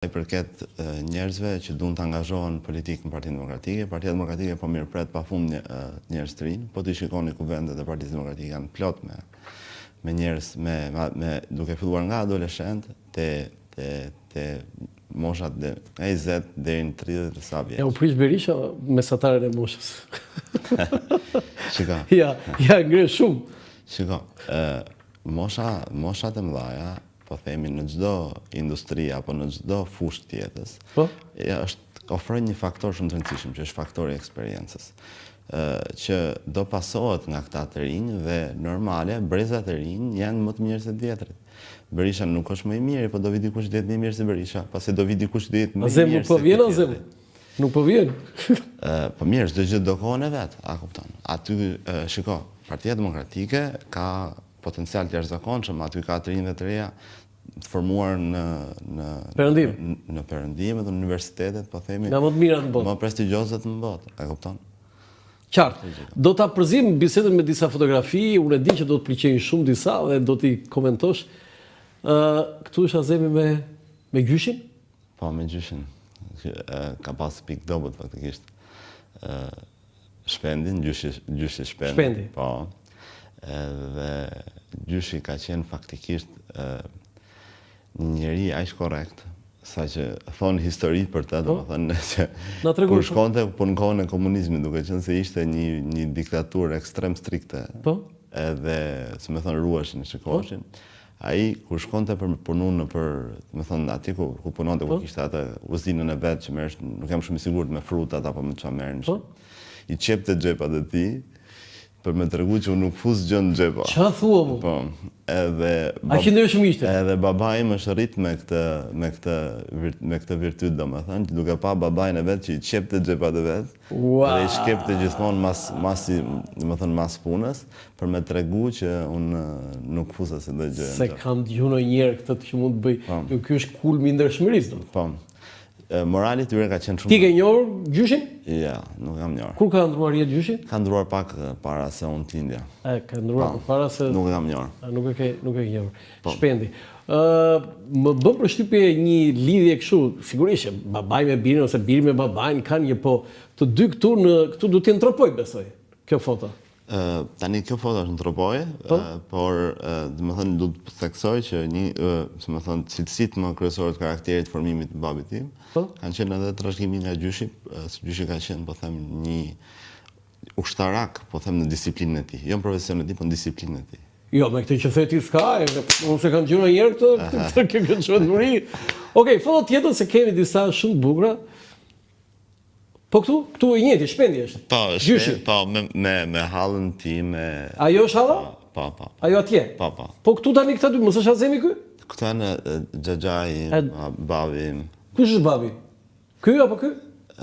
I përket njerëzve që duan të angazhohen politik në Partinë Demokratike. Partia Demokratike po mirëpret pafund njerëz të rinj, po ti shikoni kuvendet e Partisë Demokratike janë plot me njerëz duke filluar nga adoleshent te moshat nga 20 deri në 30 sa vjeç. Ja u prish Berisha mesataren e moshës. Shiko. Ja ngre shumë. Shiko, moshat e mëdha, po themi në çdo industri apo në çdo fushë tjetës, ofrojnë një faktor shumë të rëndësishëm, që është faktori i eksperiencës, që do pasohet nga këta të rinj dhe normale brezat e rinj janë më të mirë se të vjetrit. Berisha nuk është më i miri, po do vi dikush të jetë më i mirë se Berisha, pasi do vi dikush të jetë më i mirë se Azem. Nuk po vjen. Po mirë, çdo gjë do kohën e vet, a kupton? Aty shiko, Partia Demokratike ka potencial të jashtëzakonshëm, aty ka të rinj dhe të reja të formuar në Perëndim dhe në universitetet, po themi, nga më të mirat në botë. Më prestigjioze në botë, e kupton? Qartë. Do ta përzim bisedën me disa fotografi, unë e di që do të pëlqejnë shumë disa dhe do t'i komentosh. Këtu është Azemi me gjyshin? Po, me gjyshin. Ka pas pikë dobët faktikisht. Shpendin, gjyshi Shpendi. Po. Dhe gjyshi ka qenë faktikisht një njeri aq korrekt, sa që thonë histori për të, domethënë që kur shkonte në kohën e komunizmit, duke qenë se ishte një diktaturë ekstrem strikte, edhe se më thonë ruheshin, shikoshin, ai kur shkonte për punun me thonë aty ku punonte, ku kishte atë uzinën e vet që merresh, nuk jam shumë i sigurt me frutat apo me çfarë merren. I qepte xhepat e tij për me tregu që unë nuk fus gjë në xhepa. Qa thua mu? Po, edhe... A që ndërshëm ishte? Edhe babai më shërrit me këtë virtyt, do më thënë, që duke pa babajnë e vetë që i qepte xhepat e vetë, dhe i shkepte gjithmonë mas punës, për me tregu që unë nuk fusa se dhe gjë. Se kam dëgjuar njerë këtë që mund të bëj, ky është kulmi i ndershmërisë. Po. Morali tyre ka qenë shumë... Ti ke njohur gjyshin? Ja, nuk kam njohur. Kur ka ndruar jetë gjyshin? Ka ndruar pak para se unë t'indja. Ka ndruar para se... Nuk kam njohur. Nuk e ke njohur. Shpendi. Më bën përshtypje një lidhje kështu, sigurisht që babaj me birin ose biri me babajn kanë një, po të dy këtu du t'jenë tropoj, besoj, kjo foto. Tani kjo foto është në tropoje, por dhe më thënë du të theksoj që cilësit më kryesore të karakterit formimit të babit tim, kanë qenë edhe trashëgimi nga gjyshi, gjyshi ka qenë, po them, një ushtarak, po them, në disiplinën e tij, jo në profesionin e tij, po në disiplinën e tij. Jo, me këtë që the ti s'ka, unë se kanë gjuna njerë këtë këtë shvendëmëri. Okej, foto tjetër se kemi disa shumë të bukura. Po këtu i njëti, Shpendi është. Po, me hallën tim. Ajo është halla? Po. Ajo atje? Po. Po këtu tani këta dy, mos është Azemi ky? Këtu janë xhaxhai, babi. Kush është babi? Ky apo ky?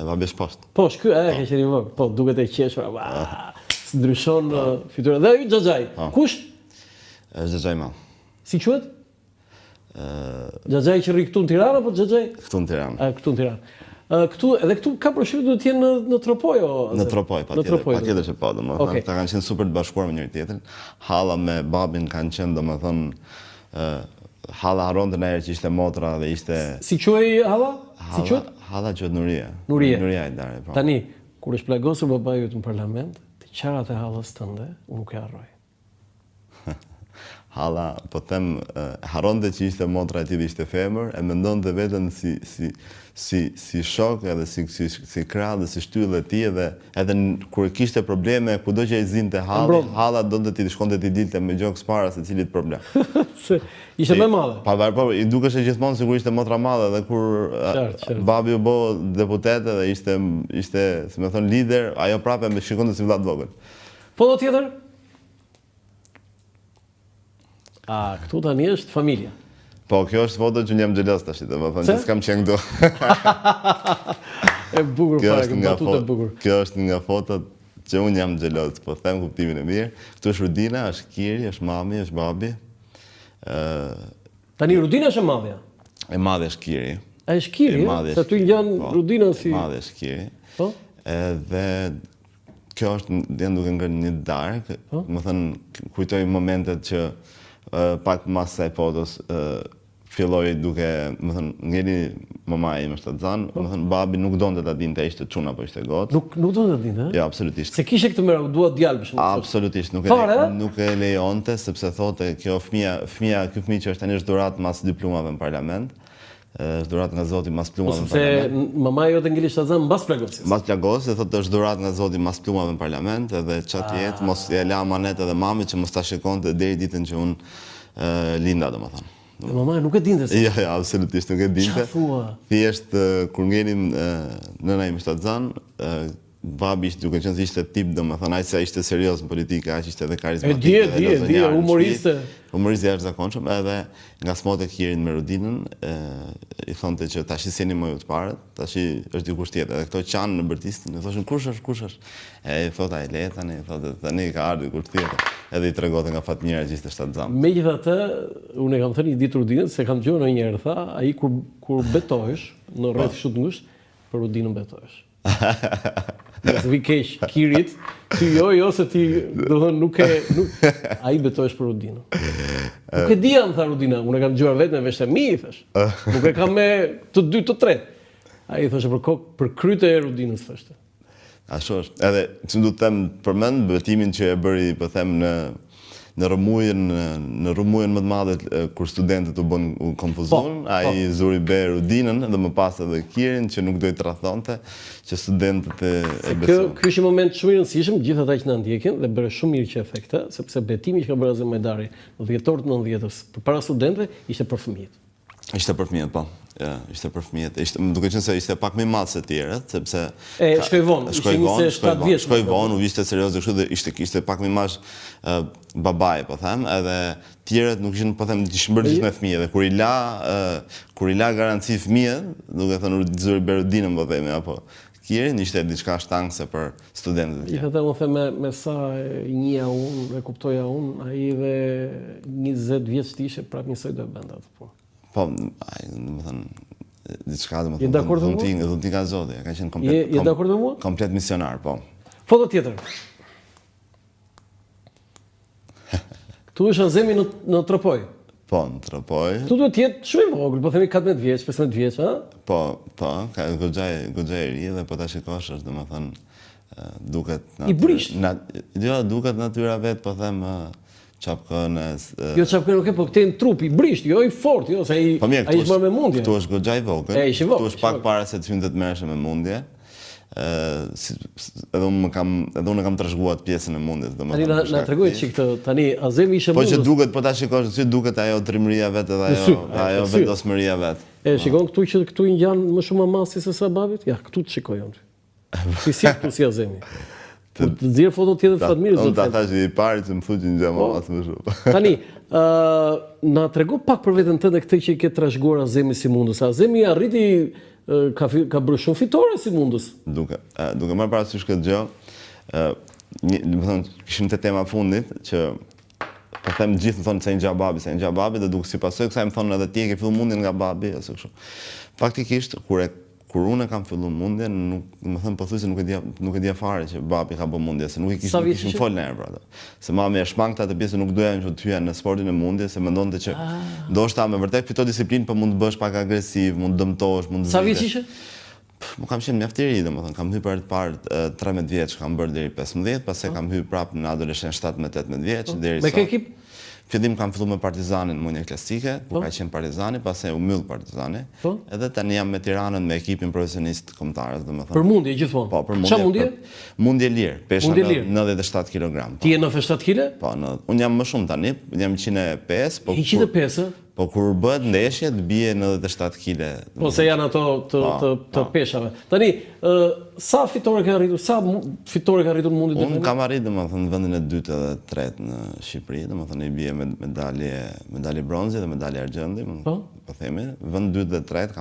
Babi është poshtë. Poshtë, ky, ka qenë i vogël. Po, duket e qeshur. Ndryshon fytyra. Dhe ai xhaxhai. Kush? Është xhaxhai madh. Si quhet? Xhaxhai që rri këtu në Tiranë apo xhaxhai? Këtu në Tiranë. Këtu në Tiranë. Edhe këtu ka përshtypje duhet të jenë në tropoj o? Në tropoj, patjetër që po, domethënë, ata kanë qenë super të bashkuar me njëri tjetrin. Halla me babin kanë qenë, domethënë, halla haronte ndonjëherë që ishte motra dhe ishte... Si quhej halla? Si quhet? Halla quhet Nuria. Nuria e Dare, po. Tani, kur është plagosur babaiut në parlament, të qarat e hallës tënde, unë nuk e harroj. Halla, po them, haronte që ishte motra e tij dhe ishte femër, e mendonte veten si shok edhe si krah dhe si shtyllë e tij, edhe kur kishte probleme, kudo që ai zinte Halla donte ti shkonte ti dilte me gjoks para se cilit problem. Se ishte më madhe. Po, i dukeshte gjithmonë sikur ishte motra madhe dhe kur babi u bë deputet dhe ishte, si më thon, lider, ajo prapë më shikonte si vëlla të vogël. Foto tjetër? Këtu tani është familja. Po, kjo është foto që jam xhelos tash, domethënë që s'kam qenë këtu. E bukur fare, batutë e bukur. Kjo është nga fotot që unë jam xhelos, po them kuptimin e mirë. Këtu është Rudina, është Kiri, është mami, është babi. Tani Rudina është e madhja? E madhe është Kiri. A është Kiri, se tu ngjan Rudina si... E madhe është Kiri. Po? Edhe kjo është duke ngërë një darkë, më thënë, kujtoj momentet që pak mas saj fotos filloi duke, më thënë, ngeli mama ime shtatzan, më thënë, babi nuk donte ta dinte ishte çun apo ishte got. Nuk donte ta dinte, Jo, absolutisht. Se kishe këtë merak, dua djalë për shembull. Absolutisht, nuk e lejonte sepse thote ky fëmijë që është tani është dhurat mas diplomave në parlament. Është dhurat nga Zoti mas plumave në parlament. Sepse mama jote ngeli shtatzan mbas plagosjes. Mbas plagosjes thotë është dhurat nga Zoti mas plumave në parlament, edhe çat jetë mos e la amanet edhe mamit që mos ta shikonte deri ditën që unë linda, domethënë. Mama nuk e dinte se. Jo, absolutisht nuk e dinte. Çfarë thua? Thjesht kur ngelim nëna ime shtatzan, babi ishte duke qenë se ishte tip, domethënë, aq sa ishte serioz në politikë, aq ishte edhe karizmatik. E di, humoriste. Humoriste jashtëzakonshëm, edhe nga smot e Kirin me Rudinën, i thonte që tash sjeni më ju të parët, tash është dikush tjetër. Edhe këto qanë në bërtistin, i thoshin kush është? E thota e le tani, thotë tani ka ardhur dikush tjetër. Edhe i tregote nga Fatmira që ishte shtatzan. Megjithatë, unë e kam thënë një ditë Rudinën se kam dëgjuar ndonjëherë tha, ai kur betohesh në rreth shumë të ngushtë, për Rudinën betohesh. Nëse vi keq Kirit, ti jo se ti do të thonë ai betohesh për Rudinën. Nuk e di më tha Rudina, unë e kam dëgjuar vetë me veshë mi, i thash. Nuk e kam me të dy të tretë. Ai thoshte për kryte e Rudinës thoshte. Ashtu është. Edhe që du të them përmend betimin që e bëri, po them në rrëmujën më të madhe kur studentët u bën konfuzon, ai zuri be Rudinën dhe më pas edhe Kirin që nuk do i tradhonte që studentët e besojnë. Ky është një moment shumë i rëndësishëm, gjithë ata që na ndjekin dhe bëre shumë mirë që e the këtë, sepse betimi që ka bërë Azem Majdari në dhjetor të 90-s përpara studentëve ishte për fëmijët. Ishte për fëmijët, po. Ishte për fëmijët. Më duke qenë se ishte pak më i madh se tjerët, sepse shkoi vonë, ishte 27 vjeç. Shkoi vonë, u vishte serioz kështu dhe ishte pak më i madh babai, po them, edhe tjerët nuk ishin, po them, ishin bërë gjithë me fëmijë dhe kur i la garanci fëmijët, duke thënë zuri Berudinën, po themi, apo Kirin, ishte diçka shtangse për studentët. Gjithatë unë them me sa njëja unë, e kuptoja unë, ai dhe 20 vjeç të ishe prapë njësoj do e bënda atë punë. Po, më thënë, diçka dhe më thënë, dhunti nga Zoti, ka qenë komplet misionar, po. Foto tjetër. Këtu është Azemi në Tropoj. Po, në Tropoj. Këtu duhet jetë shumë i vogël, po themi 14 vjeç, 15 vjeç, ha? Po, ka goxha e ri dhe po ta shikosh është, domethënë, duket i brisht. Jo, duket natyra vet, po them çapkënës. Jo çapkën nuk e, po këtë në trup i brisht, jo i fortë, jo se ai është marrë me mundje. Këtu është goxha i vogël. Këtu është pak para se të hynte të merresh me mundje. Edhe unë kam trashëguar pjesën e mundjes, domethënë. Tani na tregoj çik këtë, tani Azemi ishte mundur. Po që duket, po ta shikosh, si duket ajo trimëria vet edhe ajo vendosmëria vet. Shikon këtu që këtu i ngjan më shumë masi se sa babit? Ja, këtu të shikoj unë. Si këtu si Azemi. Të nxjerr foto tjetër të Fatmirës do të them. Unë ta thash i pari që më fuqin gjë më mas më shumë. Tani, na trego pak për veten tënde këtë që i ke trashëguar Azemi si mundës. Azemi arriti ka bërë shumë fitore si mundës. Duke marrë parasysh këtë gjë, domethënë kishim te tema fundit që po them gjithë thonë se ngja babi dhe duke si pasojë kësaj më thonë edhe ti e ke filluar mundjen nga babi ose kështu. Faktikisht kur unë kam filluar mundjen, më thënë pothuajse nuk e dia fare që babi ka bërë mundje, se nuk i kishim fol ne për atë. Se mami e shmangta atë pjesë, nuk doja që të hyja në sportin e mundjes, se mendonte që ndoshta me vërtet fito disiplinë, por mund të bësh pak agresiv, mund të dëmtohesh, mund të Sa vjeç ishe? Më kam qenë mjaft i ri, domethënë, kam hyrë për të parë 13 vjeç, kam bërë deri 15, pastaj kam hyrë prapë në adoleshencë 17-18 vjeç deri Me kë ekip? Fillim kam filluar me Partizanin në mundje klasike, ku ka qenë Partizani, pastaj u mbyll Partizani. Edhe tani jam me Tiranën me ekipin profesionist kombëtar, domethënë. Për mundje gjithmonë. Po, për mundje. Çfarë mundje? Mundje lirë, pesha 97 kg. Ti je 97 kg? Po, unë jam më shumë tani, jam 105, po 105? Po kur bëhet ndeshje të bie 97 kg. Po se janë ato të peshave. Tani, sa fitore ka arritur? Sa fitore ka arritur mundi? Unë kam arritur domethënë në vendin e dytë edhe tretë në Shqipëri, domethënë i bie medalje bronzi dhe medalje argjendi, po themi, vend dytë dhe tretë